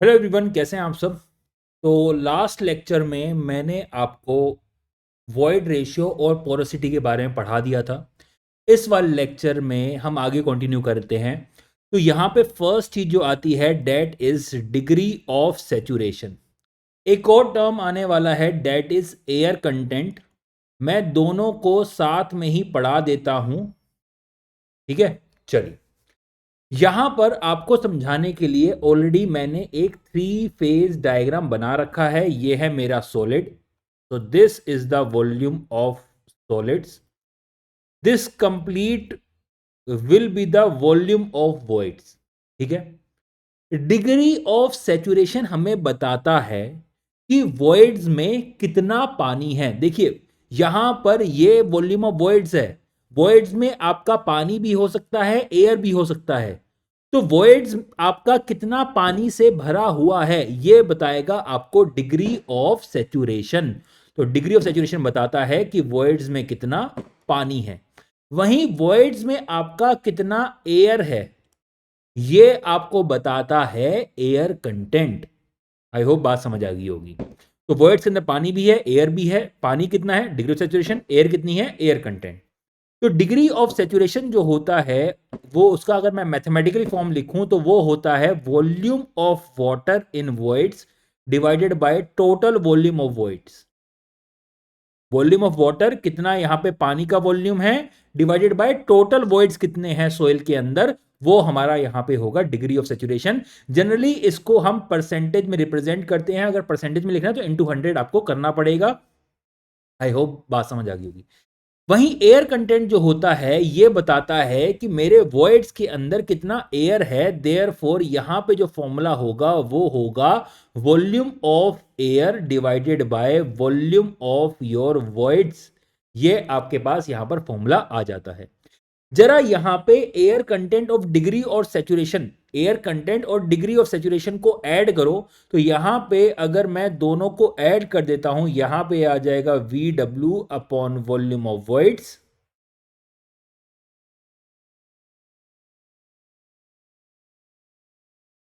Hello everyone, कैसे हैं आप सब। तो लास्ट लेक्चर में मैंने आपको वॉइड रेशियो और पोरोसिटी के बारे में पढ़ा दिया था। इस वाले लेक्चर में हम आगे कंटिन्यू करते हैं। तो यहाँ पे फर्स्ट चीज जो आती है that is degree of saturation. एक और टर्म आने वाला है डेट इज एयर कंटेंट। मैं दोनों को साथ में ही पढ़ा देता हूं। ठीक है, चलिए। यहां पर आपको समझाने के लिए ऑलरेडी मैंने एक 3 फेज डायग्राम बना रखा है। यह है मेरा सॉलिड। तो this is the volume of solids. This complete will be the volume of voids. ठीक है। डिग्री ऑफ सेचुरेशन हमें बताता है कि वॉइड्स में कितना पानी है। देखिए, यहां पर ये वॉल्यूम ऑफ वॉइड्स है। वॉइड्स में आपका पानी भी हो सकता है, एयर भी हो सकता है। तो वॉइड्स आपका कितना पानी से भरा हुआ है ये बताएगा आपको डिग्री ऑफ सेचुरेशन। तो डिग्री ऑफ सेचुरेशन बताता है कि वॉइड्स में कितना पानी है। वहीं वॉइड्स में आपका कितना एयर है ये आपको बताता है एयर कंटेंट। आई होप बात समझ आ गई होगी। तो वॉइड्स के अंदर पानी भी है, एयर भी है। पानी कितना है, डिग्री ऑफ सेचुरेशन। एयर कितनी है, एयर कंटेंट। तो डिग्री ऑफ सेचुरेशन जो होता है वो, उसका अगर मैं मैथमेटिकली फॉर्म लिखूं तो वो होता है volume of water in voids divided by total volume of voids. Volume of water कितना, यहां पे पानी का वॉल्यूम है, डिवाइडेड बाय टोटल वॉइड्स कितने हैं सोइल के अंदर, वो हमारा यहां पे होगा डिग्री ऑफ सेचुरेशन। जनरली इसको हम परसेंटेज में रिप्रेजेंट करते हैं। अगर परसेंटेज में लिखना है तो इनटू 100 आपको करना पड़ेगा। आई होप बात समझ आ गई होगी। वहीं एयर कंटेंट जो होता है ये बताता है कि मेरे वॉइड्स के अंदर कितना एयर है। देयरफॉर यहां पे जो फॉर्मूला होगा वो होगा volume of air divided by volume of your voids. ये आपके पास यहां पर फॉर्मूला आ जाता है। जरा यहां पे एयर कंटेंट ऑफ डिग्री और सेचुरेशन, एयर कंटेंट और डिग्री ऑफ सेचुरेशन को ऐड करो। तो यहां पे अगर मैं दोनों को ऐड कर देता हूं, यहां पे आ जाएगा VW upon volume of voids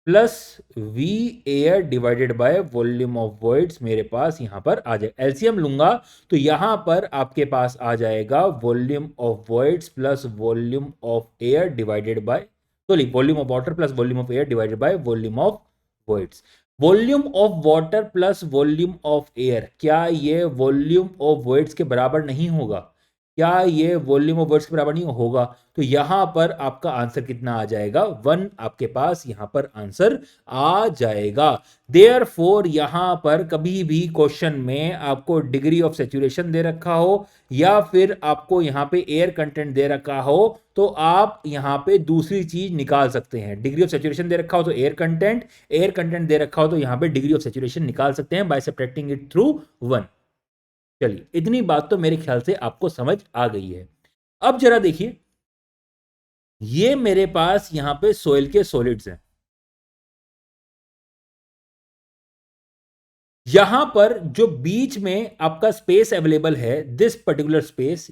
plus V air divided by volume of voids. मेरे पास यहां पर आ जाए, एलसीएम लूंगा तो यहां पर आपके पास आ जाएगा volume of voids plus volume of air divided bye, sorry, volume of water plus volume of air divided by volume of voids. Volume of water plus volume of air, क्या ये वॉल्यूम ऑफ वॉइड्स के बराबर नहीं होगा? क्या ये volume of words के बराबर नहीं होगा? तो यहां पर आपका आंसर कितना आ जाएगा, 1 आपके पास यहां पर आंसर आ जाएगा। देयरफॉर यहां पर कभी भी क्वेश्चन में आपको डिग्री ऑफ सेचुरेशन दे रखा हो या फिर आपको यहां पे एयर कंटेंट दे रखा हो तो आप यहां पे दूसरी चीज निकाल सकते हैं। डिग्री ऑफ सेचुरेशन दे रखा हो तो एयर कंटेंट, एयर कंटेंट दे रखा हो तो यहां पे डिग्री ऑफ सेचुरेशन निकाल सकते हैं बाय सब्ट्रैक्टिंग इट थ्रू 1। चलिए, इतनी बात तो मेरे ख्याल से आपको समझ आ गई है। अब जरा देखिए, ये मेरे पास यहां पे सोइल के सॉलिड्स हैं। यहां पर जो बीच में आपका स्पेस अवेलेबल है, दिस पर्टिकुलर स्पेस,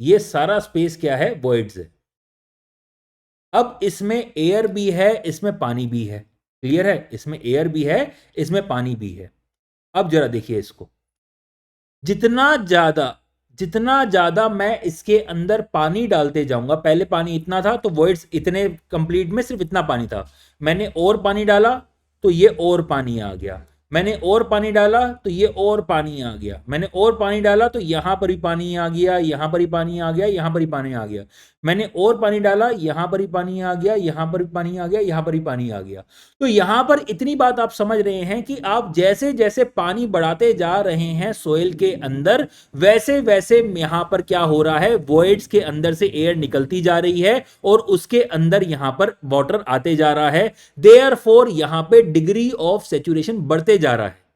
ये सारा स्पेस क्या है, वॉइड्स है। अब इसमें एयर भी है, इसमें पानी भी है। क्लियर है, इसमें एयर भी है, इसमें पानी भी है। अब जरा देखिए इसको, जितना ज्यादा जितना ज्यादा मैं इसके अंदर पानी डालते जाऊंगा, पहले पानी इतना था तो वॉइड्स इतने कंप्लीट में सिर्फ इतना पानी था। मैंने और पानी डाला तो ये और पानी आ गया। मैंने और पानी डाला तो ये और पानी आ गया। मैंने और पानी डाला तो यहां पर भी पानी आ गया, यहां पर ही पानी आ गया, यहां पर ही पानी आ गया। मैंने और पानी डाला, यहां पर ही पानी आ गया, यहां पर भी पानी आ गया, यहां पर ही पानी आ गया। तो यहां पर इतनी बात आप समझ रहे हैं कि आप जैसे जैसे पानी बढ़ाते जा रहे हैं सोइल के अंदर, वैसे वैसे यहां पर क्या हो रहा है, वॉइड्स के अंदर से एयर निकलती जा रही है और उसके अंदर यहां पर वाटर आते जा रहा है। देयरफॉर यहां पे डिग्री ऑफ सेचुरेशन बढ़ते जा रहा है।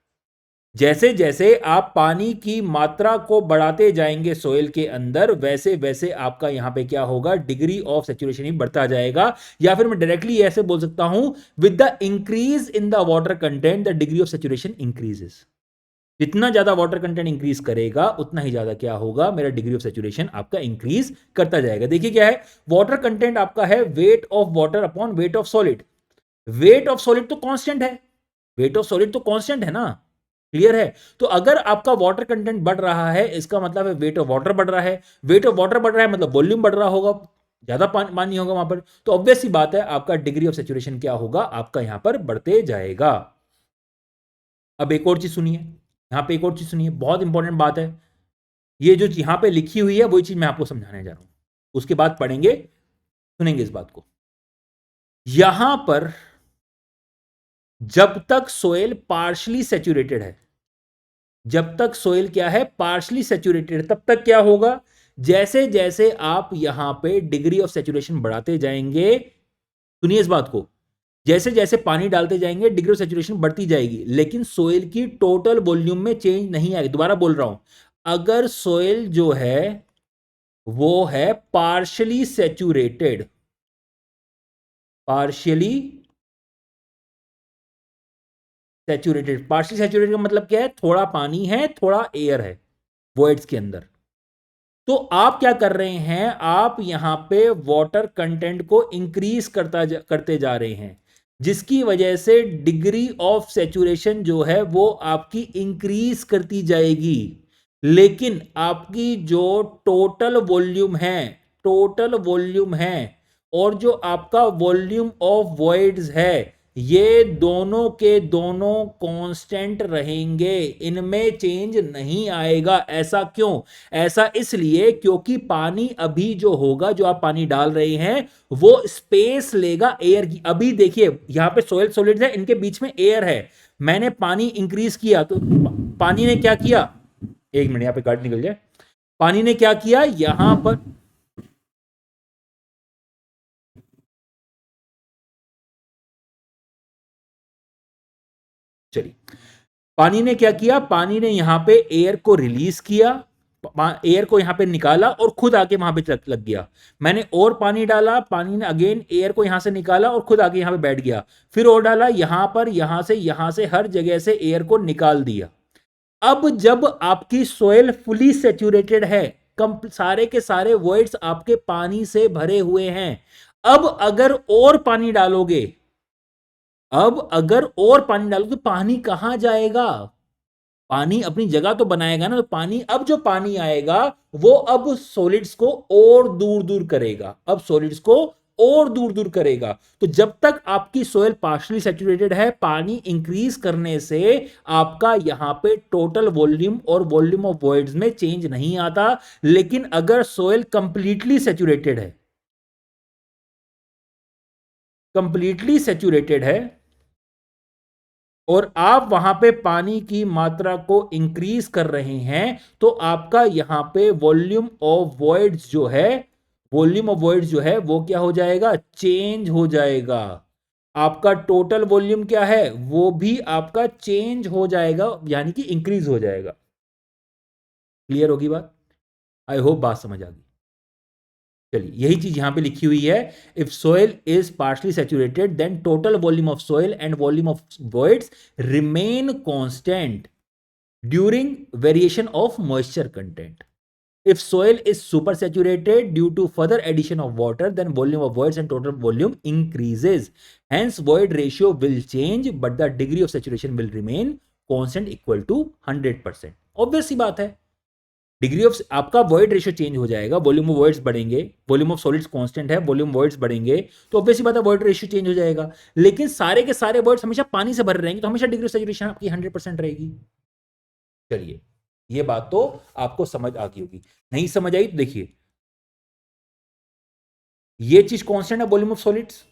जैसे जैसे आप पानी की मात्रा को बढ़ाते जाएंगे सोइल के अंदर, वैसे वैसे आपका यहां पे क्या होगा, डिग्री ऑफ सेचुरेशन ही बढ़ता जाएगा। या फिर मैं डायरेक्टली ऐसे बोल सकता हूं, with the increase in the water content the degree of saturation increases. जितना ज्यादा वाटर कंटेंट इंक्रीज करेगा उतना ही ज्यादा क्या होगा, मेरा डिग्री ऑफ सेचुरेशन आपका इंक्रीज करता जाएगा। देखिए क्या है, वाटर कंटेंट आपका है wait of water upon weight of solid. Weight of solid तो कांस्टेंट है, वेट ऑफ सॉलिड तो कांस्टेंट है ना, क्लियर है। तो अगर आपका वाटर कंटेंट बढ़ रहा है इसका मतलब है वेट ऑफ वाटर बढ़ रहा है, वेट ऑफ वाटर बढ़ रहा है मतलब वॉल्यूम बढ़ रहा होगा, ज्यादा पानी होगा वहां पर, तो ऑब्वियस सी बात है आपका डिग्री ऑफ सैचुरेशन क्या होगा, आपका यहां पर बढ़ते जाएगा। अब एक और चीज सुनिए, यहां पे एक और चीज सुनिए, बहुत इंपॉर्टेंट बात है, ये जो यहां पे लिखी हुई है वही चीज मैं आपको समझाने जा रहा हूं, उसके बाद पढ़ेंगे, सुनेंगे इस बात को। यहां पर जब तक सोयल पार्शली सैचुरेटेड है, जब तक सोयल क्या है, पार्शली सैचुरेटेड, तब तक क्या होगा, जैसे जैसे आप यहां पे डिग्री ऑफ सैचुरेशन बढ़ाते जाएंगे, सुनिए इस बात को, जैसे जैसे पानी डालते जाएंगे डिग्री ऑफ सैचुरेशन बढ़ती जाएगी, लेकिन सोयल की टोटल वॉल्यूम में चेंज नहीं आएगी। दोबारा बोल रहा हूं, अगर सोयल जो है वो है partially saturated, partially saturated, partially saturated का मतलब क्या है, थोड़ा पानी है थोड़ा एयर है वॉइड्स के अंदर, तो आप क्या कर रहे हैं, आप यहां पे वाटर कंटेंट को इंक्रीज करते जा रहे हैं, जिसकी वजह से डिग्री ऑफ सैचुरेशन जो है वो आपकी इंक्रीज करती जाएगी, लेकिन आपकी जो टोटल वॉल्यूम है, टोटल वॉल्यूम है और जो आपका वॉल्यूम ऑफ वॉइड्स है, ये दोनों के दोनों कांस्टेंट रहेंगे, इनमें चेंज नहीं आएगा। ऐसा क्यों, ऐसा इसलिए क्योंकि पानी अभी जो होगा, जो आप पानी डाल रहे हैं वो स्पेस लेगा एयर की। अभी देखिए यहां पे सोयल सॉलिड्स है, इनके बीच में एयर है, मैंने पानी इंक्रीज किया तो पानी ने क्या किया, एक मिनट यहां पे गाड़ी निकल जाए, पानी ने क्या किया यहां पर, चलिए, पानी ने क्या किया, पानी ने यहां पे एयर को रिलीज किया, एयर को यहां पे निकाला और खुद आके वहां पे लग गया, मैंने और पानी डाला, पानी ने अगेन एयर को यहां से निकाला और खुद आके यहां पे बैठ गया, फिर और डाला यहां पर, यहां से हर जगह से एयर को निकाल दिया। अब जब आपकी सोयल फुली सेचुरेटेड है, सारे के सारे वॉइड्स आपके पानी से भरे हुए हैं, अब अगर और पानी डालोगे, अब अगर और पानी डालोगे तो पानी कहां जाएगा, पानी अपनी जगह तो बनाएगा ना, तो पानी, अब जो पानी आएगा वो अब सॉलिड्स को और दूर दूर करेगा, अब सॉलिड्स को और दूर दूर करेगा। तो जब तक आपकी सोयल पार्शली सैचुरेटेड है, पानी इंक्रीज करने से आपका यहां पे टोटल वॉल्यूम और वॉल्यूम ऑफ वॉइड्स में चेंज नहीं आता, लेकिन अगर सोयल कंप्लीटली सैचुरेटेड है, कंप्लीटली सैचुरेटेड है और आप वहां पे पानी की मात्रा को इंक्रीज कर रहे हैं, तो आपका यहां पे वॉल्यूम ऑफ वॉइड्स जो है, वॉल्यूम ऑफ वॉइड्स जो है वो क्या हो जाएगा, चेंज हो जाएगा। आपका टोटल वॉल्यूम क्या है वो भी आपका चेंज हो जाएगा, यानी कि इंक्रीज हो जाएगा। क्लियर होगी बात, आई होप बात समझ आ गई। चलिए यही चीज यहां पे लिखी हुई है, if soil is partially saturated then total volume of soil and volume of voids remain constant during variation of moisture content. If soil is supersaturated due to further addition of water, then volume of voids and total volume increases. Hence, void ratio will change, but the degree of saturation will remain constant equal to 100%. Obvious सी बात है, degree of आपका void ratio change हो जाएगा, volume of voids बढ़ेंगे, volume of solids constant है, volume voids बढ़ेंगे, तो obvious सी बात है वॉइड रेशियो चेंज हो जाएगा, लेकिन सारे के सारे वॉइड्स हमेशा पानी से भरे रहेंगे, तो हमेशा डिग्री ऑफ सैचुरेशन आपकी 100% रहेगी। चलिए ये बात तो आपको समझ आ गई होगी, नहीं समझ आई तो देखिए, ये चीज कांस्टेंट है वॉल्यूम ऑफ सॉलिड्स,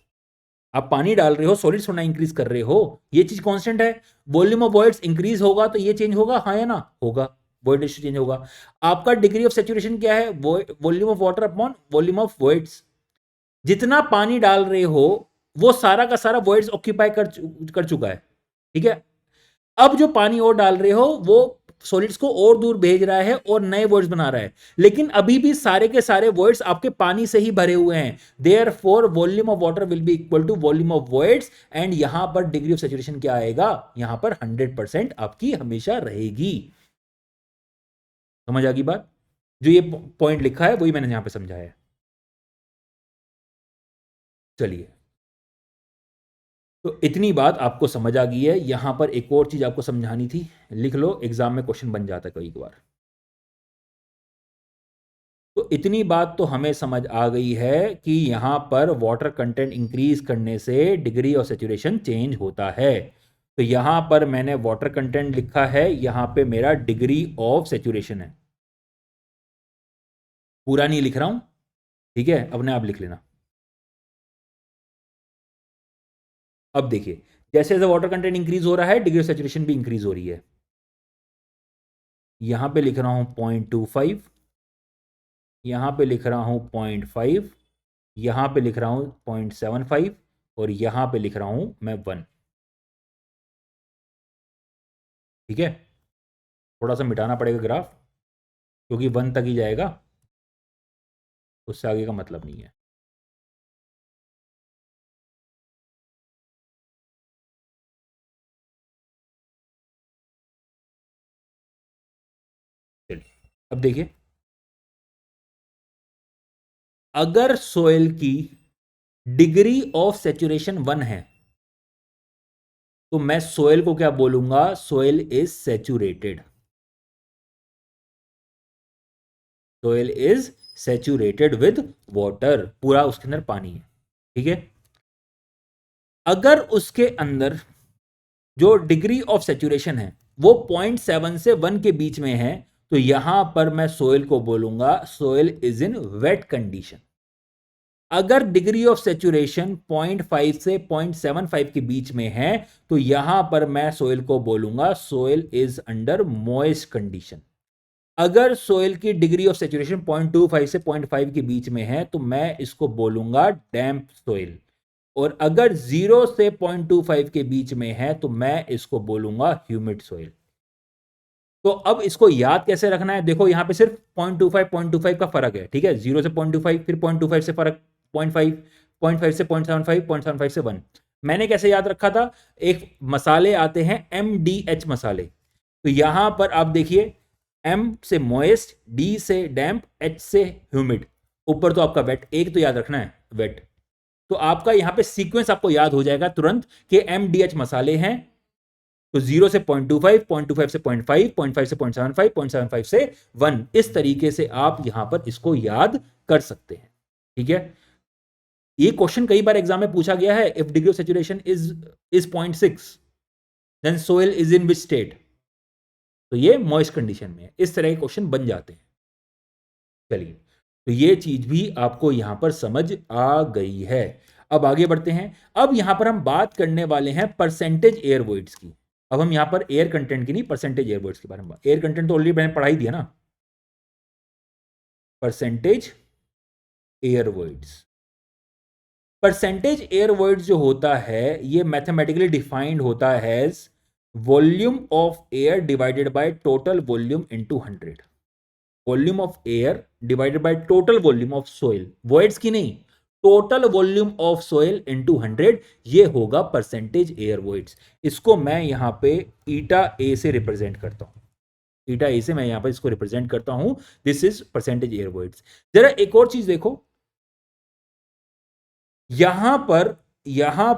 आप पानी डाल रहे हो, सॉलिड्स होना इंक्रीज कर रहे हो, ये चीज कांस्टेंट है, वॉल्यूम ऑफ वॉइड्स इंक्रीज होगा तो ये चेंज होगा, हाँ या ना, होगा, वॉइड रेशियो चेंज होगा। आपका डिग्री ऑफ सैचुरेशन क्या है, volume of water upon volume of voids, जितना पानी डाल रहे हो वो सारा का सारा वॉइड्स ऑक्यूपाई कर चुका है, ठीक है, अब जो पानी और डाल रहे हो वो सॉलिड्स को और दूर भेज रहा है और नए वर्ड्स बना रहा है, लेकिन अभी भी सारे के सारे वर्ड्स आपके पानी से ही भरे हुए हैं, therefore volume of water will be equal to volume of voids, and यहां पर डिग्री ऑफ सैचुरेशन क्या आएगा, यहां पर 100% आपकी हमेशा रहेगी। समझ आ गई बात, जो ये पॉइंट लिखा है वही मैंने यहां पर समझाया है। चलिए तो इतनी बात आपको समझ आ गई है। यहां पर एक और चीज आपको समझानी थी, लिख लो, एग्जाम में क्वेश्चन बन जाता है कई बार। तो इतनी बात तो हमें समझ आ गई है कि यहां पर वाटर कंटेंट इंक्रीज करने से डिग्री ऑफ सेचुरेशन चेंज होता है। तो यहां पर मैंने वाटर कंटेंट लिखा है, यहां पे मेरा डिग्री ऑफ सेचुरेशन है। पूरा नहीं लिख रहा हूं, ठीक है, अपने आप लिख लेना। अब देखिए, जैसे जैसे वाटर कंटेंट इंक्रीज हो रहा है, डिग्री ऑफ सेचुरेशन भी इंक्रीज हो रही है। यहां पे लिख रहा हूं 0.25, यहां पे लिख रहा हूं 0.5, यहां पे लिख रहा हूं 0.75, और यहां पे लिख रहा हूं मैं 1। ठीक है, थोड़ा सा मिटाना पड़ेगा ग्राफ, क्योंकि 1 तक ही जाएगा, उससे आगे का मतलब नहीं है। चलिए, अब देखिए, अगर सोयल की डिग्री ऑफ सेचुरेशन 1 है, तो मैं सोयल को क्या बोलूंगा? Soil is saturated. Soil is saturated with water, पूरा उसके अंदर पानी है। ठीक है, अगर उसके अंदर जो डिग्री ऑफ सेचुरेशन है वो 0.7 से 1 के बीच में है, तो यहां पर मैं सोयल को बोलूंगा soil is in wait condition. अगर डिग्री ऑफ सेचुरेशन 0.5 से 0.75 के बीच में है, तो यहां पर मैं सोयल को बोलूंगा soil is under moist condition. अगर सोयल की डिग्री ऑफ सेचुरेशन 0.25 से 0.5 के बीच में है, तो मैं इसको बोलूंगा डैम्प सोयल। और अगर 0 से 0.25 के बीच में है, तो मैं इसको बोलूंगा ह्यूमिड सोयल। तो अब इसको याद कैसे रखना है? देखो, यहां पे सिर्फ 0.25 का फर्क है। ठीक है, 0 से 0.25, फिर 0.25 से फर्क 0.5, 0.5 से 0.75, 0.75 से 1। मैंने कैसे याद रखा था? एक मसाले आते हैं MDH मसाले, तो यहां पर आप देखिए, M से मॉइस्ट, D से डैम्प, H से ह्यूमिड, ऊपर तो आपका वेट, एक तो याद रखना है वेट। तो आपका यहां पे सीक्वेंस आपको याद हो जाएगा तुरंत कि MDH मसाले हैं। तो 0 से 0.25, 0.25 से 0.5, 0.5 से 0.75, 0.75 से 1, इस तरीके से आप यहां पर इसको याद कर सकते हैं। ठीक है, ये क्वेश्चन कई बार एग्जाम में पूछा गया है। If degree of saturation is 0.6, then soil is in which state? तो ये मॉइस्ट कंडीशन में है। इस तरह के क्वेश्चन बन जाते हैं। चलिए, तो ये चीज भी आपको यहां पर समझ आ गई है। अब आगे बढ़ते हैं। अब यहां पर हम बात करने वाले हैं परसेंटेज एयर वॉइड्स की। अब हम यहां पर एयर कंटेंट की नहीं, परसेंटेज एयर वॉइड्स के बारे में। एयर कंटेंट तो ऑलरेडी मैंने पढ़ाई दिया ना। Percentage air voids, percentage air voids जो होता है, ये मैथमेटिकली डिफाइंड होता है as volume of air divided by total volume into 100। Volume of air divided by total volume of soil, voids की नहीं, total volume of soil into 100, ये होगा परसेंटेज एयर वॉइड्स। इसको मैं यहां पे ईटा ए से रिप्रेजेंट करता हूं। ईटा ए से मैं यहां पर इसको रिप्रेजेंट करता हूं। This is percentage air voids. जरा एक और चीज देखो, यहां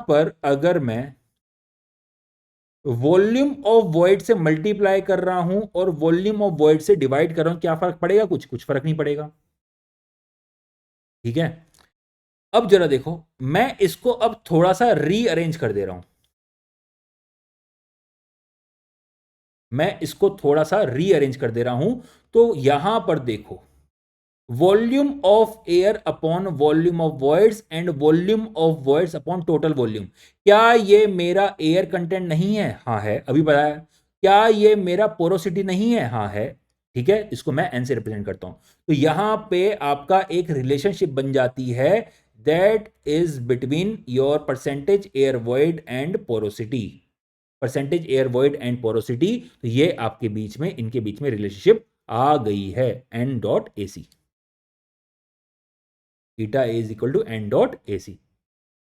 पर अगर मैं वॉल्यूम ऑफ वॉइड से मल्टीप्लाई कर रहा हूं और वॉल्यूम ऑफ वॉइड से डिवाइड कर रहा हूं, क्या फर्क पड़ेगा? कुछ कुछ फर्क नहीं पड़ेगा। ठीक है, अब जरा देखो, मैं इसको अब थोड़ा सा रीअरेंज कर दे रहा हूं। मैं इसको थोड़ा सा रीअरेंज कर दे रहा हूं। तो यहां पर देखो, volume of air upon volume of voids and volume of voids upon total volume. क्या ये मेरा एयर कंटेंट नहीं है? हाँ है, अभी बताया। क्या ये मेरा पोरोसिटी नहीं है? हाँ है। ठीक है, इसको मैं एन से रिप्रेजेंट करता हूं। तो यहां पे आपका एक रिलेशनशिप बन जाती है, that is between your percentage air void and porosity. Percentage air void and porosity, तो ये आपके बीच में, इनके बीच में रिलेशनशिप आ गई है, N dot A C. Theta A is equal to N dot A C.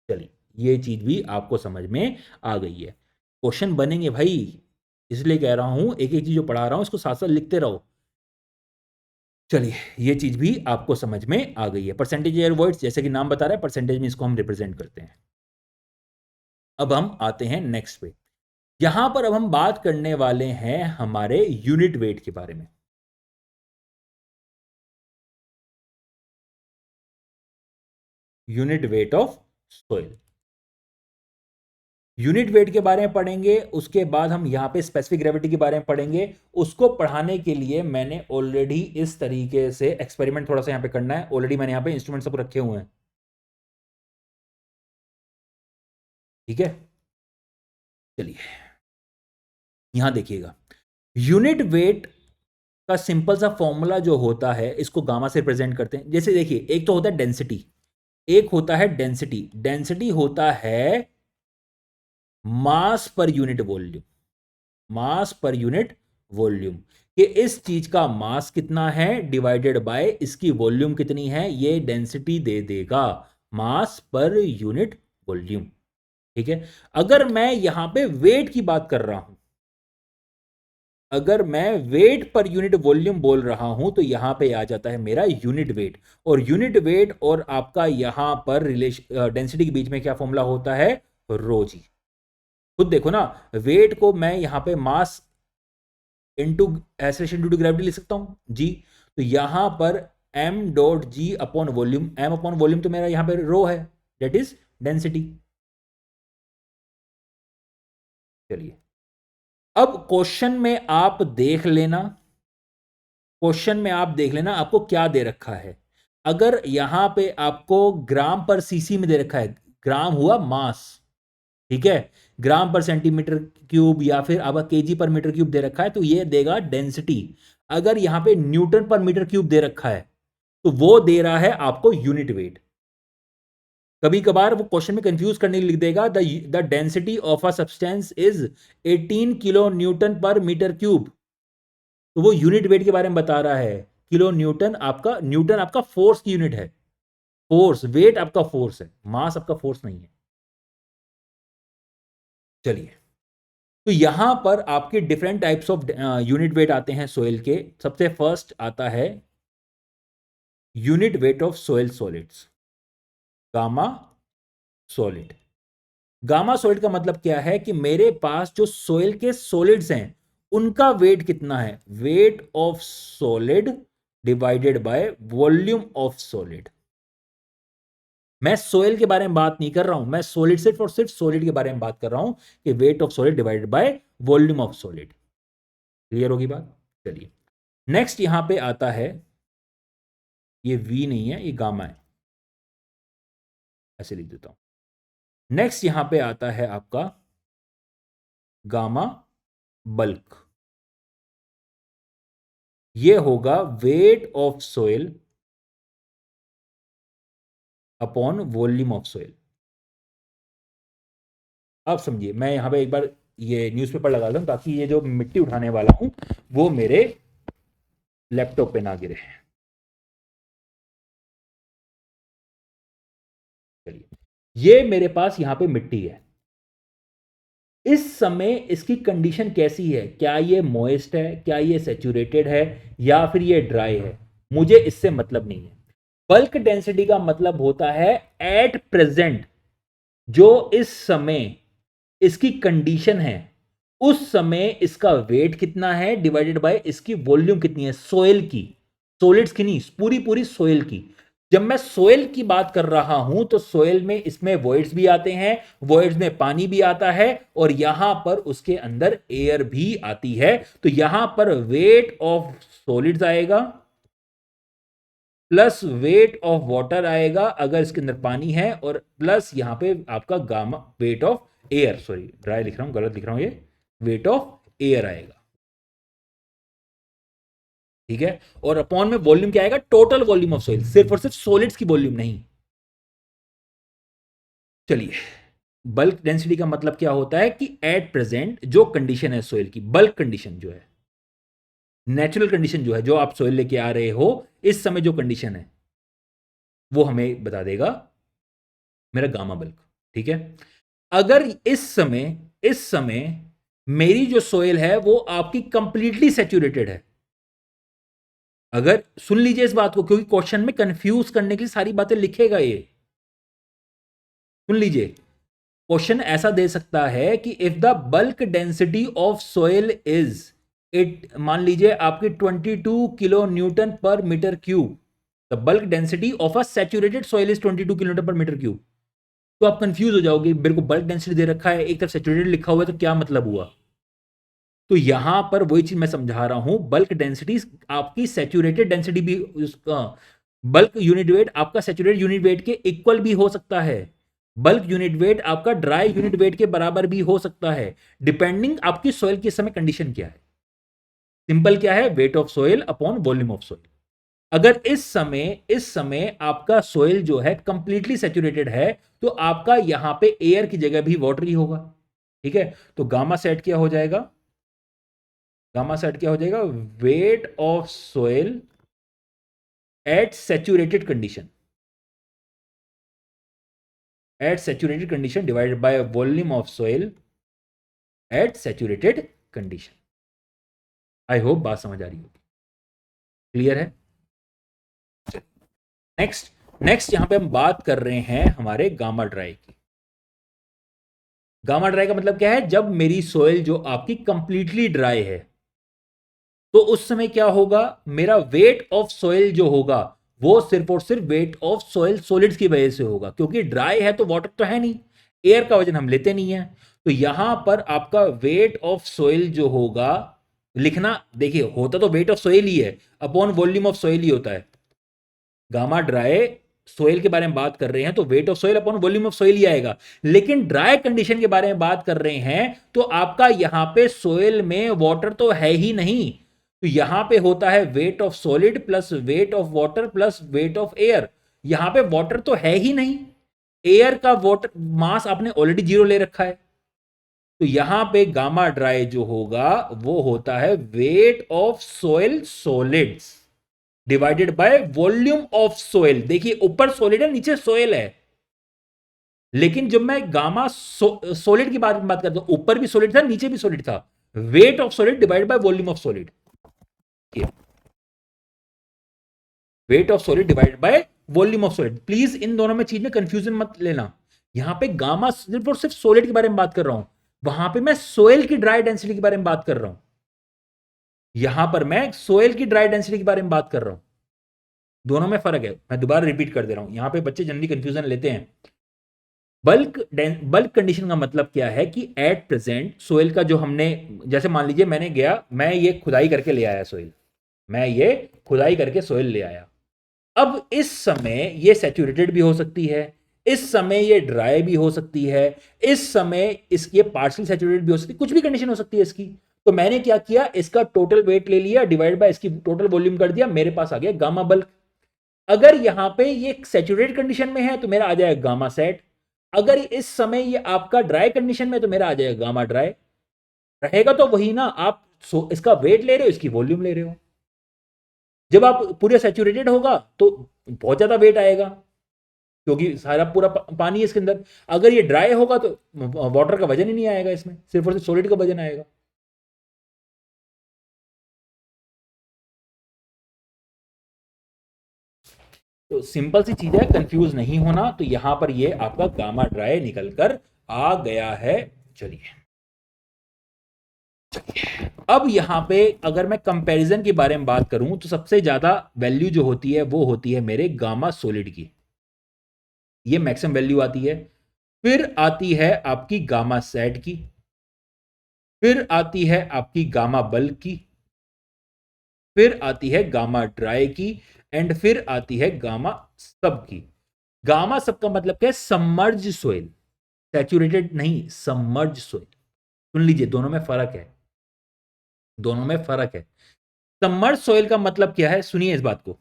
चलिए, ये चीज भी आपको समझ में आ गई है। क्वेश्चन बनेंगे भाई, इसलिए कह रहा हूं एक एक चीज जो पढ़ा रहा हूं इसको साथ साथ लिखते रहो। चलिए, ये चीज भी आपको समझ में आ गई है। परसेंटेज एयर वॉइड्स, जैसे कि नाम बता रहा है, परसेंटेज में इसको हम रिप्रेजेंट करते हैं। अब हम आते हैं नेक्स्ट पे। यहां पर अब हम बात करने वाले हैं हमारे यूनिट वेट के बारे में। Unit weight of soil, unit weight के बारे में पढ़ेंगे। उसके बाद हम यहां पे स्पेसिफिक ग्रेविटी के बारे में पढ़ेंगे। उसको पढ़ाने के लिए मैंने ऑलरेडी इस तरीके से एक्सपेरिमेंट थोड़ा सा यहां पे करना है। ऑलरेडी मैंने यहां पे इंस्ट्रूमेंट सब रखे हुए हैं, ठीक है। चलिए यहां देखिएगा, यूनिट वेट का सिंपल सा फॉर्मूला जो होता है, इसको गामा से रिप्रेजेंट करते हैं। जैसे देखिए, एक तो होता है डेंसिटी, एक होता है डेंसिटी। डेंसिटी होता है मास पर यूनिट वॉल्यूम, मास पर यूनिट वॉल्यूम, कि इस चीज का मास कितना है डिवाइडेड बाय इसकी वॉल्यूम कितनी है, ये डेंसिटी दे देगा, मास पर यूनिट वॉल्यूम, ठीक है। अगर मैं यहां पे वेट की बात कर रहा हूं, अगर मैं वेट पर यूनिट वॉल्यूम बोल रहा हूं, तो यहां पे आ जाता है मेरा यूनिट वेट। और यूनिट वेट और आपका यहां पर रिलेशन डेंसिटी के बीच में क्या फॉर्मूला होता है, रो जी। खुद देखो ना, वेट को मैं यहां पे mass into acceleration due to gravity लिख सकता हूं जी। तो यहां पर m dot g upon volume, m upon volume तो मेरा यहां पे रो है, दैट इज डेंसिटी। चलिए अब क्वेश्चन में आप देख लेना, क्वेश्चन में आप देख लेना आपको क्या दे रखा है। अगर यहां पे आपको ग्राम पर सीसी में दे रखा है, ग्राम हुआ मास, ठीक है, ग्राम पर सेंटीमीटर क्यूब या फिर अब केजी पर मीटर क्यूब दे रखा है, तो ये देगा डेंसिटी। अगर यहां पे न्यूटन पर मीटर क्यूब दे रखा है, तो वो दे रहा है आपको यूनिट वेट। कभी कभार वो क्वेश्चन में कंफ्यूज करने के लिए लिख देगा the density of a substance is 18 kilo newton per metre cube, तो वो यूनिट वेट के बारे में बता रहा है। किलो न्यूटन आपका, न्यूटन आपका फोर्स की यूनिट है, फोर्स, वेट आपका फोर्स है, मास आपका फोर्स नहीं है। चलिए, तो यहां पर आपके different types of unit weight आते हैं सोइल के। सबसे फर्स्ट आता है unit weight of soil solids, gamma solid. Gamma solid का मतलब क्या है कि मेरे पास जो सोइल के सॉलिड्स हैं उनका वेट कितना है, wait of solid divided by volume of solid. मैं सोइल के बारे में बात नहीं कर रहा हूं, मैं सॉलिड सिर्फ और सिर्फ सॉलिड के बारे में बात कर रहा हूं कि wait of solid divided by volume of solid. Clear होगी बात। चलिए नेक्स्ट यहां पे आता है, ये वी नहीं है, ये गामा है, ऐसे लिख देता हूं। नेक्स्ट यहां पे आता है आपका गामा बल्क, ये होगा wait of soil upon volume of soil. आप समझिए, मैं यहां पे एक बार ये न्यूज़पेपर लगा दूं ताकि ये जो मिट्टी उठाने वाला हूं वो मेरे लैपटॉप पे ना गिरे। चलिए, ये मेरे पास यहां पे मिट्टी है, इस समय इसकी कंडीशन कैसी है, क्या ये मॉइस्ट है, क्या ये सेचुरेटेड है, या फिर ये ड्राई है, मुझे इससे मतलब नहीं है। बल्क डेंसिटी का मतलब होता है एट प्रेजेंट जो इस समय इसकी कंडीशन है, उस समय इसका वेट कितना है डिवाइडेड बाय इसकी वॉल्यूम कितनी है, सोइल की, सॉलिड्स की नहीं, पूरी पूरी सोइल की। जब मैं सोइल की बात कर रहा हूं तो सोइल में इसमें वॉइड्स भी आते हैं, वॉइड्स में पानी भी आता है, और यहां पर उसके अंदर एयर भी आती है। तो यहां पर वेट ऑफ सॉलिड्स आएगा प्लस वेट ऑफ वाटर आएगा अगर इसके अंदर पानी है, और प्लस यहां पे आपका gamma weight of air, sorry dry लिख रहा हूं, गलत लिख रहा हूं, ये वेट ऑफ एयर आएगा, ठीक है। और अपॉन में वॉल्यूम क्या आएगा, टोटल वॉल्यूम ऑफ सोइल, सिर्फ और सिर्फ सॉलिड्स की वॉल्यूम नहीं। चलिए, बल्क डेंसिटी का मतलब क्या होता है कि एट प्रेजेंट जो कंडीशन है सोइल की, बल्क कंडीशन जो है, नेचुरल कंडीशन जो है, जो आप सोइल लेके आ रहे हो इस समय जो कंडीशन है, वो हमें बता देगा मेरा गामा बल्क, ठीक है। अगर इस समय मेरी जो सोइल है वो आपकी कंप्लीटली सेचुरेटेड है, अगर सुन लीजिए इस बात को, क्योंकि क्वेश्चन में कंफ्यूज करने के लिए सारी बातें लिखेगा ये, सुन लीजिए। क्वेश्चन ऐसा दे सकता है कि if the bulk density of soil is it, मान लीजिए आपकी 22 kilo newton per metre cube, the bulk density of a saturated soil is 22 kilo newton per metre cube. तो आप कंफ्यूज हो जाओगे, मेरे को बल्क डेंसिटी दे रखा है, एक तरफ सैचुरेटेड लिखा हुआ है, तो क्या मतलब हुआ। तो यहां पर वही चीज मैं समझा रहा हूं, बल्क डेंसिटी आपकी सैचुरेटेड डेंसिटी भी, बल्क यूनिट वेट आपका सैचुरेटेड यूनिट वेट के इक्वल भी हो सकता है, बल्क यूनिट वेट आपका ड्राई यूनिट वेट के बराबर भी हो सकता है, डिपेंडिंग आपकी सॉइल की समय कंडीशन क्या है। सिंपल क्या है, wait of soil upon volume of soil. अगर इस समय आपका सोइल जो है कंप्लीटली सैचुरेटेड है, तो आपका यहां पे एयर की जगह भी वाटर ही होगा। ठीक है, तो गामा सेट क्या हो जाएगा, गामा सेट क्या हो जाएगा, weight of soil at saturated condition, at saturated condition divided by volume of soil at saturated condition. I hope बात समझ आ रही होगी, क्लियर है। नेक्स्ट नेक्स्ट यहां पे हम बात कर रहे हैं हमारे गामा ड्राई की। गामा ड्राई का मतलब क्या है, जब मेरी सोइल जो आपकी कंप्लीटली ड्राई है, तो उस समय क्या होगा, मेरा वेट ऑफ सोइल जो होगा वो सिर्फ और सिर्फ वेट ऑफ सोइल सॉलिड्स की वजह से होगा, क्योंकि ड्राई है तो वाटर तो है नहीं, एयर का वजन हम लेते नहीं है। तो यहां पर आपका वेट ऑफ सोइल जो होगा, लिखना देखिए, होता तो वेट ऑफ सोइल ही है, अपॉन वॉल्यूम ऑफ सोइल ही होता है। गामा ड्राई सोइल के बारे में बात कर रहे हैं तो weight of soil upon volume of soil ही आएगा, लेकिन ड्राई कंडीशन के बारे में बात कर रहे हैं तो आपका यहां पे सोइल में वाटर तो है ही नहीं, तो यहां पे होता है wait of solid plus wait of water plus weight of air. यहां पे वाटर तो है ही नहीं, एयर का वाटर मास आपने ऑलरेडी जीरो ले रखा है, तो यहां पे गामा ड्राई जो होगा वो होता है wait of soil solids divided by volume of soil. देखिए ऊपर सॉलिड है नीचे सोइल है, लेकिन जब मैं गामा सॉलिड की बात करता हूं, ऊपर भी सॉलिड था नीचे भी सॉलिड था, weight of solid divided by volume of solid, weight of solid divided by volume of solid. Please इन दोनों में चीज में कंफ्यूजन मत लेना, यहां पे गामा सिर्फ और सिर्फ सॉलिड के बारे में बात कर रहा हूं, वहां पे मैं सोइल की ड्राई डेंसिटी के बारे में बात कर रहा हूं, यहां पर मैं सोइल की ड्राई डेंसिटी के बारे में बात कर रहा हूं, दोनों में फर्क है। मैं दोबारा रिपीट कर दे रहा हूं, यहां पे बच्चे जनरली कंफ्यूजन लेते हैं। बल्क कंडीशन का मतलब क्या है कि एट प्रेजेंट सोइल का जो हमने, जैसे मान लीजिए मैंने गया, मैं ये खुदाई करके ले आया सोइल, मैं ये खुदाई करके सोइल ले आया, अब इस समय ये सैचुरेटेड भी हो सकती है, इस समय ये ड्राई भी हो सकती है, इस समय इसकी पार्शियल सैचुरेटेड भी हो सकती है, कुछ भी कंडीशन हो सकती है इसकी। तो मैंने क्या किया, इसका टोटल वेट ले लिया डिवाइड बाय इसकी टोटल वॉल्यूम कर दिया, मेरे पास आ गया गामा बल्क। अगर यहां पे ये सैचुरेटेड कंडीशन में है तो मेरा आ जाएगा गामा सेट, अगर इस समय ये आपका ड्राई कंडीशन में तो मेरा आ जाएगा गामा ड्राई। रहेगा तो वही ना, आप इसका वेट ले रहे हो, इसकी वॉल्यूम ले रहे हो। जब आप पूरे सैचुरेटेड होगा तो बहुत ज्यादा वेट आएगा, क्योंकि सारा पूरा पानी है इसके अंदर। अगर ये ड्राई होगा तो वाटर का वजन ही नहीं आएगा, इसमें सिर्फ और सिर्फ सॉलिड का वजन आएगा। तो सिंपल सी चीज है, कंफ्यूज नहीं होना। तो यहां पर ये आपका गामा ड्राई निकल कर आ गया है। चलिए अब यहां पे अगर मैं कंपैरिजन के बारे में बात करूं तो सबसे ज्यादा वैल्यू जो होती है वो होती है मेरे गामा सॉलिड की, ये मैक्सिमम वैल्यू आती है। फिर आती है आपकी गामा सेट की, फिर आती है आपकी गामा बल्क की, फिर आती है गामा ड्राई की, एंड फिर आती है गामा सब की। गामा सब का मतलब क्या है, सबमर्ज सोइल, सैचुरेटेड नहीं, सबमर्ज सोइल। सुन लीजिए, दोनों में फर्क है, दोनों में फर्क है। सबमर्ज सोइल का मतलब क्या है, सुनिए इस बात को।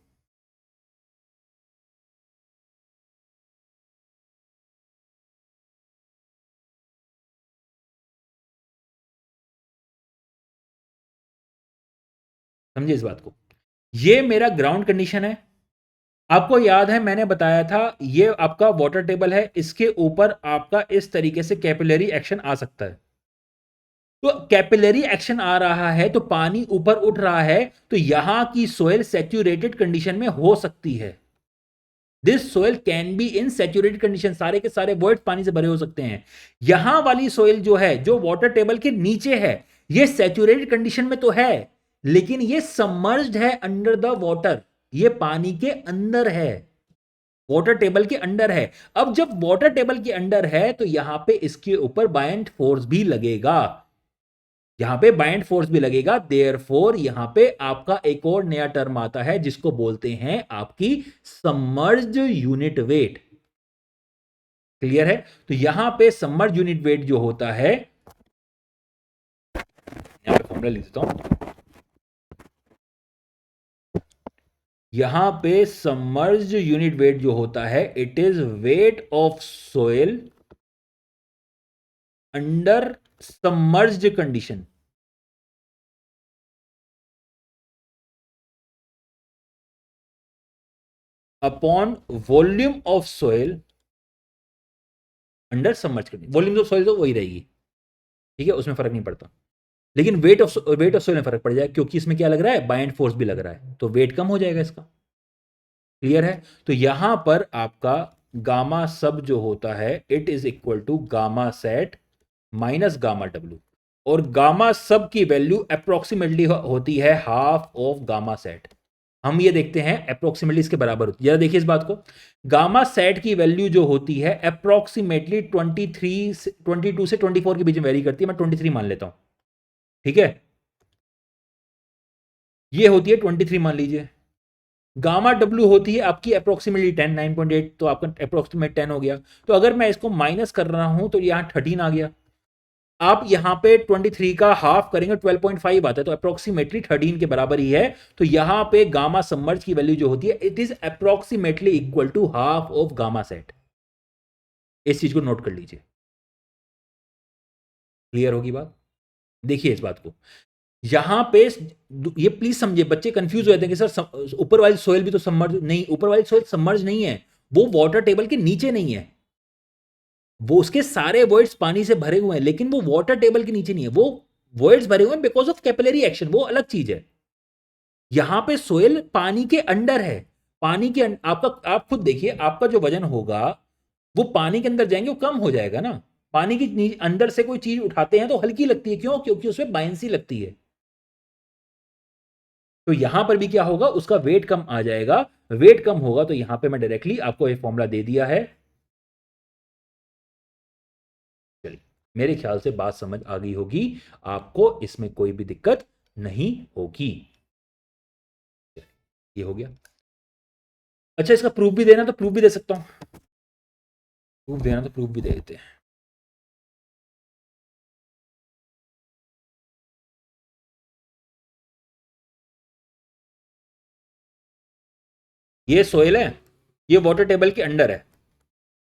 समझिए इस बात को, ये मेरा ग्राउंड कंडीशन है। आपको याद है मैंने बताया था ये आपका वाटर टेबल है, इसके ऊपर आपका इस तरीके से कैपिलरी एक्शन आ सकता है। तो कैपिलरी एक्शन आ रहा है तो पानी ऊपर उठ रहा है, तो यहां की सोयल सैचुरेटेड कंडीशन में हो सकती है। This soil can be in saturated condition, सारे के सारे वॉइड्स पानी से भरे हो सकते हैं। यहां वाली सोयल जो है, जो वाटर टेबल के नीचे है, ये सैचुरेटेड कंडीशन में तो है, लेकिन ये सबमर्ज्ड है अंडर द वाटर, ये पानी के अंदर है, वाटर टेबल के अंडर है। अब जब वाटर टेबल के अंडर है तो यहां पे इसके ऊपर बायंट फोर्स भी लगेगा, यहां पे बाइंड फोर्स भी लगेगा। देयरफॉर यहां पे आपका एक और नया टर्म आता है जिसको बोलते हैं आपकी सबमर्ज्ड यूनिट वेट। क्लियर है? तो यहां पे सबमर्ज्ड यूनिट वेट जो होता है, यहां पे फॉर्मूला लिख देता हूं, यहां पे सबमर्ज्ड यूनिट वेट जो होता है, it is wait of soil under submerged condition upon volume of soil under submerged condition. Volume of soil तो वही रहेगी, ठीक है, उसमें फर्क नहीं पड़ता, लेकिन वेट ऑफ सोयल में फर्क पड़ जाएगा, क्योंकि इसमें क्या लग रहा है, बाइंड फोर्स भी लग रहा है, तो वेट कम हो जाएगा इसका। क्लियर है? तो यहां पर आपका गामा सब जो होता है, it is equal to gamma sat minus gamma डब्ल्यू, और गामा सब की वैल्यू अप्रोक्सीमेटली होती है हाफ ऑफ गामा सेट। हम ये देखते हैं अप्रोक्सीमेटली इसके बराबर होती है, जरा देखिए इस बात को। गामा सेट की वैल्यू जो होती है अप्रोक्सीमेटली 22 से 24 के बीच में वेरी करती है, मैं 23 मान लेता हूं, ठीक है, ये होती है 23 मान लीजिए। गामा डब्ल्यू होती है आपकी अप्रोक्सीमेटली 10, 9.8, तो आपका अप्रोक्सीमेट 10 हो गया। तो अगर मैं इसको माइनस कर रहा हूं तो यहां 13 आ गया। आप यहां पे 23 का हाफ करेंगे 12.5 आता है, तो अप्रोक्सीमेटली 13 के बराबर ही है। तो यहां पे गामा सबमर्ज की वैल्यू जो होती है, it is approximately equal to half of gamma sat. इस चीज को नोट कर लीजिए। क्लियर होगी बात? देखिए इस बात को, यहां पे ये प्लीज समझिए, बच्चे कंफ्यूज हो जाते हैं कि सर ऊपर वाली सोयल भी तो सबमर्ज नहीं, ऊपर वाली सोयल सबमर्ज नहीं है, वो वाटर टेबल के नीचे नहीं है, वो उसके सारे वॉइड्स पानी से भरे हुए हैं, लेकिन वो वाटर टेबल के नीचे नहीं है, वो वॉइड्स भरे हुए हैं बिकॉज ऑफ कैपिलरी एक्शन, वो अलग चीज है। यहां पे सोयल पानी के अंडर है, पानी के आपका, आप खुद देखिए, आपका जो वजन होगा वो पानी के अंदर जाएंगे वो कम हो जाएगा ना। पानी की अंदर से कोई चीज उठाते हैं तो हल्की लगती है, क्यों? क्योंकि उसमें बायंसी लगती है। तो यहां पर भी क्या होगा, उसका वेट कम आ जाएगा। वेट कम होगा तो यहां पे मैं डायरेक्टली आपको ये फॉर्मूला दे दिया है। चलिए, मेरे ख्याल से बात समझ आ गई होगी, आपको इसमें कोई भी दिक्कत नहीं होगी। ये हो गया। अच्छा, इसका प्रूफ भी देना तो प्रूफ भी दे सकता हूं, प्रूफ देना तो प्रूफ भी दे देते हैं। ये सोयल है, ये वाटर टेबल के अंडर है,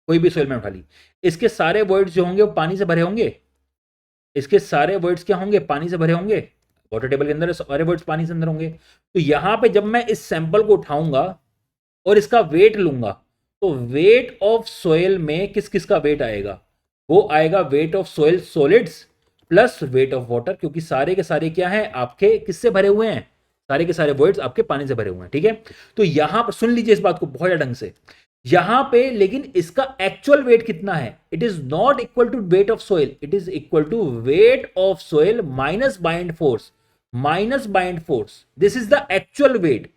कोई भी सोयल में उठा ली, इसके सारे वर्ड्स जो होंगे वो पानी से भरे होंगे, इसके सारे वर्ड्स क्या होंगे, पानी से भरे होंगे, वाटर टेबल के अंदर सारे वर्ड्स पानी से अंदर होंगे। तो यहां पे जब मैं इस सैंपल को उठाऊंगा और इसका वेट लूंगा, तो वेट ऑफ सोयल में किस किस का वेट आएगा, वो आएगा wait of soil solids plus wait of water, क्योंकि सारे के सारे क्या हैं आपके किससे भरे हुए हैं, सारे के सारे वर्ड्स आपके पानी से भरे हुए हैं, ठीक है। तो यहां पर सुन लीजिए इस बात को बहुत ज्यादा ढंग से, यहां पे लेकिन इसका एक्चुअल वेट कितना है, it is not equal to weight of soil, it is equal to weight of soil minus buoyant force, minus buoyant force, this is the actual weight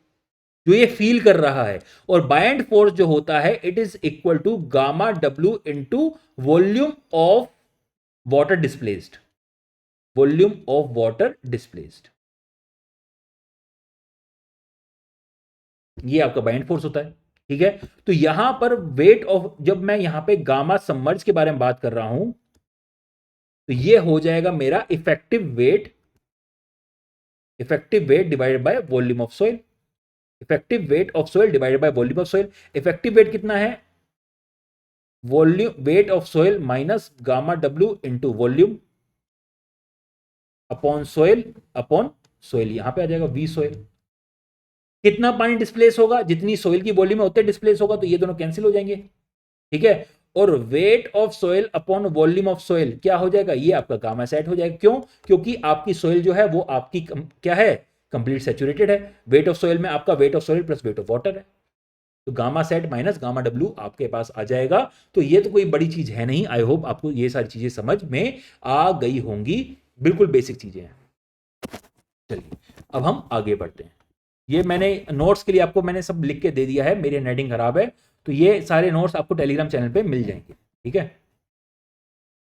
जो ये फील कर रहा है। और बाइंड फोर्स जो होता है, it is equal to gamma डब्ल्यू into volume of water displaced, volume of water displaced, ये आपका बाइंड फोर्स होता है, ठीक है। तो यहां पर वेट ऑफ, जब मैं यहां पे गामा सबमर्ज के बारे में बात कर रहा हूं, तो ये हो जाएगा मेरा effective weight divided by volume of soil, effective weight of soil divided by volume of soil. Effective weight कितना है, volume weight of soil minus gamma डब्ल्यू इंटू वॉल्यूम अपॉन सोइल, यहां पे आ जाएगा वी सोइल। कितना पानी डिस्प्लेस होगा, जितनी सोइल की वॉल्यूम है उतने डिस्प्लेस होगा, तो ये दोनों कैंसिल हो जाएंगे, ठीक है। और wait of soil upon volume of soil क्या हो जाएगा, ये आपका गामा सेट हो जाएगा। क्यों? क्योंकि आपकी सोइल जो है वो आपकी क्या है, कंप्लीट सैचुरेटेड है। वेट ऑफ सोइल में आपका wait of soil plus wait of water है, तो gamma sat minus gamma W आपके पास आ जाएगा। तो ये तो कोई बड़ी चीज है नहीं। आई होप आपको ये सारी चीजें समझ में आ गई होंगी, बिल्कुल बेसिक चीजें हैं। चलिए अब हम आगे बढ़ते हैं। ये मैंने नोट्स के लिए आपको मैंने सब लिख के दे दिया है, मेरी नेटिंग खराब है, तो ये सारे नोट्स आपको टेलीग्राम चैनल पे मिल जाएंगे। ठीक है,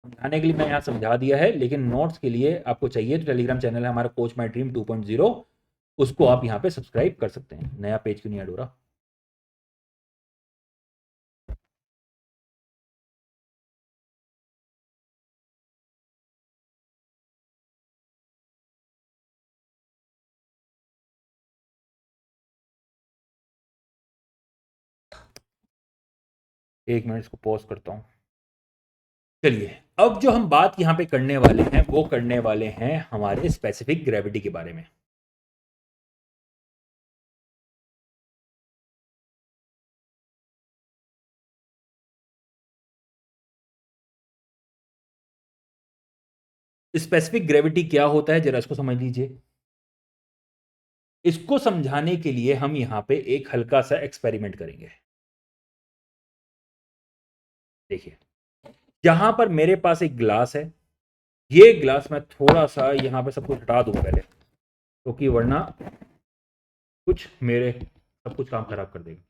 समझाने के लिए मैं यहाँ समझा दिया है, लेकिन नोट्स के लिए आपको चाहिए तो टेलीग्राम चैनल है हमारा कोच माई ड्रीम 2.0, उसको आप यहाँ पे सब्सक्राइब कर सकते हैं। नया पेज क्यों नहीं ऐड हो रहा? एक मिनट इसको पॉज करता हूँ। चलिए अब जो हम बात यहाँ पे करने वाले हैं वो करने वाले हैं हमारे स्पेसिफिक ग्रेविटी के बारे में। स्पेसिफिक ग्रेविटी क्या होता है जरा इसको समझ लीजिए। इसको समझाने के लिए हम यहां पे एक हल्का सा एक्सपेरिमेंट करेंगे। देखिए यहां पर मेरे पास एक ग्लास है, ये ग्लास मैं थोड़ा सा यहां पे सब कुछ हटा दूं पहले, क्योंकि वरना कुछ मेरे सब कुछ काम खराब कर देगा।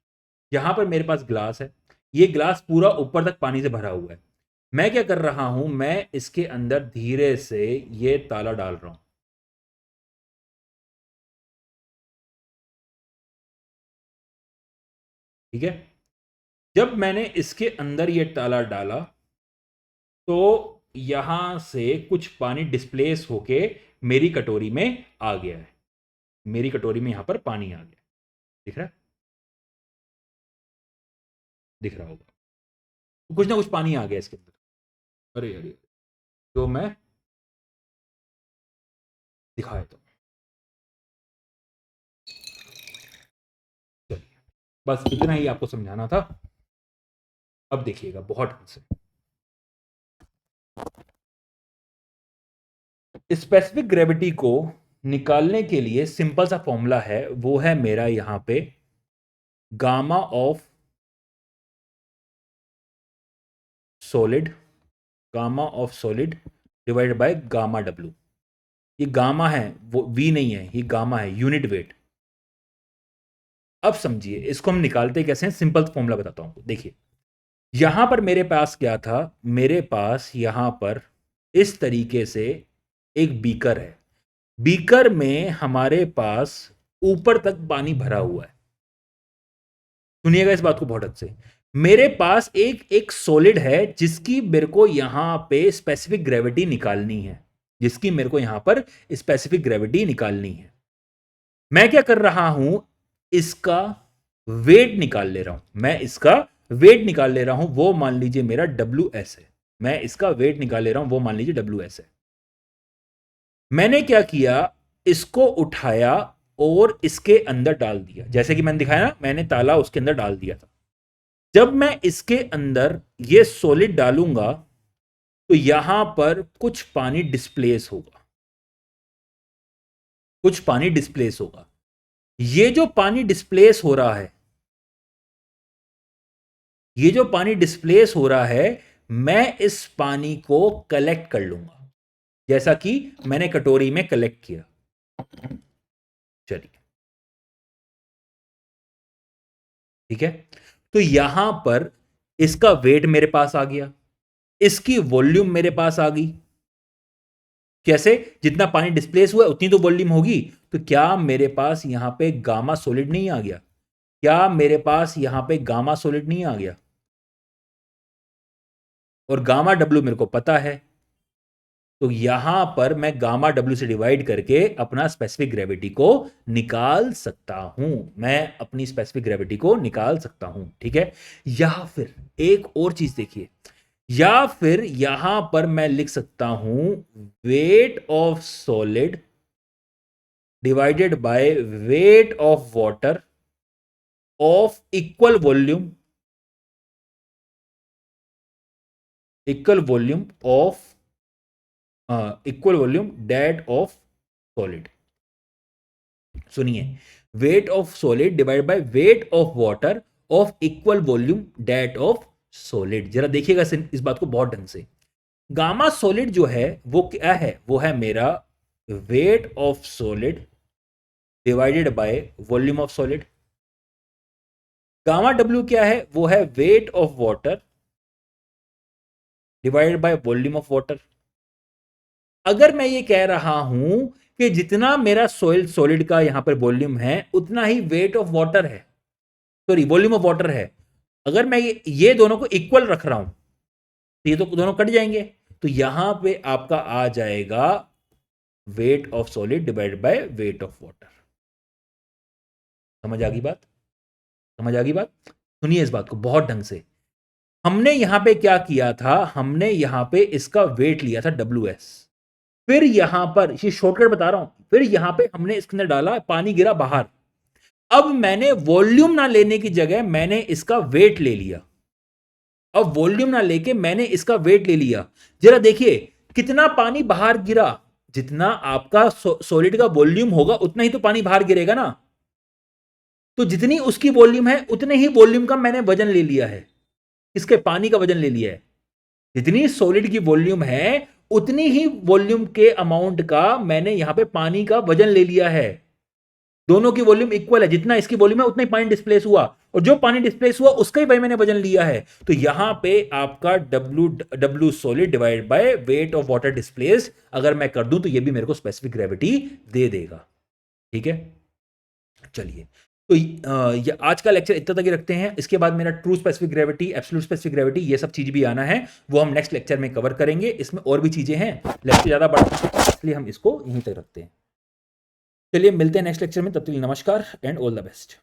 यहां पर मेरे पास ग्लास है, ये ग्लास पूरा ऊपर तक पानी से भरा हुआ है। मैं क्या कर रहा हूं, मैं इसके अंदर धीरे से ये ताला डाल रहा हूं। ठीक है, जब मैंने इसके अंदर ये ताला डाला तो यहां से कुछ पानी डिस्प्लेस होके मेरी कटोरी में आ गया है। मेरी कटोरी में यहां पर पानी आ गया, दिख रहा है? दिख रहा होगा, तो कुछ ना कुछ पानी आ गया इसके अंदर। अरे अरे, तो मैं दिखाया तो चलिए, बस इतना ही आपको समझाना था। अब देखिएगा बहुत ढंग से, स्पेसिफिक ग्रेविटी को निकालने के लिए सिंपल सा फॉर्मूला है, वो है मेरा यहां पे gamma of solid, gamma of solid divided by gamma W. ये गामा है, वो वी नहीं है, ये गामा है, यूनिट वेट। अब समझिए इसको हम निकालते कैसे हैं, सिंपल फॉर्मूला बताता हूं। देखिए यहां पर मेरे पास क्या था, मेरे पास यहां पर इस तरीके से एक बीकर है। बीकर में हमारे पास ऊपर तक पानी भरा हुआ है। सुनिएगा इस बात को बहुत अच्छे से। मेरे पास एक एक सॉलिड है जिसकी मेरे को यहां पे स्पेसिफिक ग्रेविटी निकालनी है, जिसकी मेरे को यहां पर स्पेसिफिक ग्रेविटी निकालनी है। मैं क्या कर रहा हूं, इसका वेट निकाल ले रहा हूं। मैं इसका वेट निकाल ले रहा हूं, वो मान लीजिए मेरा डब्ल्यू एस है। मैं इसका वेट निकाल ले रहा हूं, वो मान लीजिए डब्ल्यू एस है। मैंने क्या किया, इसको उठाया और इसके अंदर डाल दिया, जैसे कि मैंने दिखाया ना, मैंने ताला उसके अंदर डाल दिया था। जब मैं इसके अंदर ये सॉलिड डालूंगा तो यहां पर कुछ पानी डिस्प्लेस होगा, कुछ पानी डिस्प्लेस होगा। ये जो पानी डिस्प्लेस हो रहा है, ये जो पानी डिस्प्लेस हो रहा है, मैं इस पानी को कलेक्ट कर लूंगा, जैसा कि मैंने कटोरी में कलेक्ट किया। चलिए ठीक है, तो यहां पर इसका वेट मेरे पास आ गया, इसकी वॉल्यूम मेरे पास आ गई। कैसे? जितना पानी डिस्प्लेस हुआ उतनी तो वॉल्यूम होगी। तो क्या मेरे पास यहां पे गामा सॉलिड नहीं आ गया? क्या मेरे पास यहां पे गामा सॉलिड नहीं आ गया? और गामा डब्ल्यू मेरे को पता है, तो यहां पर मैं गामा डब्ल्यू से डिवाइड करके अपना स्पेसिफिक ग्रेविटी को निकाल सकता हूं। मैं अपनी स्पेसिफिक ग्रेविटी को निकाल सकता हूं। ठीक है, या फिर एक और चीज देखिए, या फिर यहां पर मैं लिख सकता हूं weight of solid divided by weight of water of equal volume, equal volume of equal volume that of solid. सुनिए, weight of solid divide by weight of water of equal volume that of solid. जरा देखिएगा इस बात को बहुत ढंग से। Gamma solid जो है वो क्या है, वो है मेरा wait of solid divided by volume of solid. Gamma W क्या है, वो है wait of water divided by volume of water. अगर मैं ये कह रहा हूं कि जितना मेरा सॉलिड का यहां पर वॉल्यूम है उतना ही वेट ऑफ वाटर है, सॉरी वॉल्यूम ऑफ वाटर है, अगर मैं ये दोनों को इक्वल रख रहा हूं तो ये तो दोनों कट जाएंगे, तो यहां पे आपका आ जाएगा weight of solid divided by weight of water. समझ आ गई बात? समझ आ गई बात? सुनिए इस बात को बहुत ढंग से। हमने यहां पे क्या किया था, हमने यहां पे इसका वेट लिया था WS, फिर यहां पर ये शॉर्टकट बता रहा हूं, फिर यहां पे हमने इसके अंदर डाला, पानी गिरा बाहर, अब मैंने वॉल्यूम ना लेने की जगह मैंने इसका वेट ले लिया। अब वॉल्यूम ना लेके मैंने इसका वेट ले लिया। जरा देखिए कितना पानी बाहर गिरा, जितना आपका सॉलिड का वॉल्यूम होगा उतना ही तो पानी बाहर गिरेगा ना, तो जितनी उसकी वॉल्यूम है उतने ही वॉल्यूम का मैंने वजन ले लिया है, इसके पानी का वजन ले लिया है। जितनी सॉलिड की वॉल्यूम है उतनी ही वॉल्यूम के अमाउंट का मैंने यहां पे पानी का वजन ले लिया है। दोनों की वॉल्यूम इक्वल है, जितना इसकी वॉल्यूम है उतना ही पानी डिस्प्लेस हुआ, और जो पानी डिस्प्लेस हुआ उसका ही भाई मैंने वजन लिया है। तो यहां पे आपका W solid divide by weight of water displace अगर मैं कर दूं तो ये भी मेरे को स्पेसिफिक ग्रेविटी दे देगा। ठीक है, चलिए तो आज का लेक्चर इतना तक ही रखते हैं। इसके बाद मेरा true specific gravity, absolute specific gravity, ये सब चीज भी आना है, वो हम नेक्स्ट लेक्चर में कवर करेंगे। इसमें और भी चीजें हैं, लेक्चर ज्यादा बड़ा इसलिए हम इसको यहीं तक रखते हैं। चलिए मिलते हैं नेक्स्ट लेक्चर में, तब तक नमस्कार एंड ऑल द बेस्ट।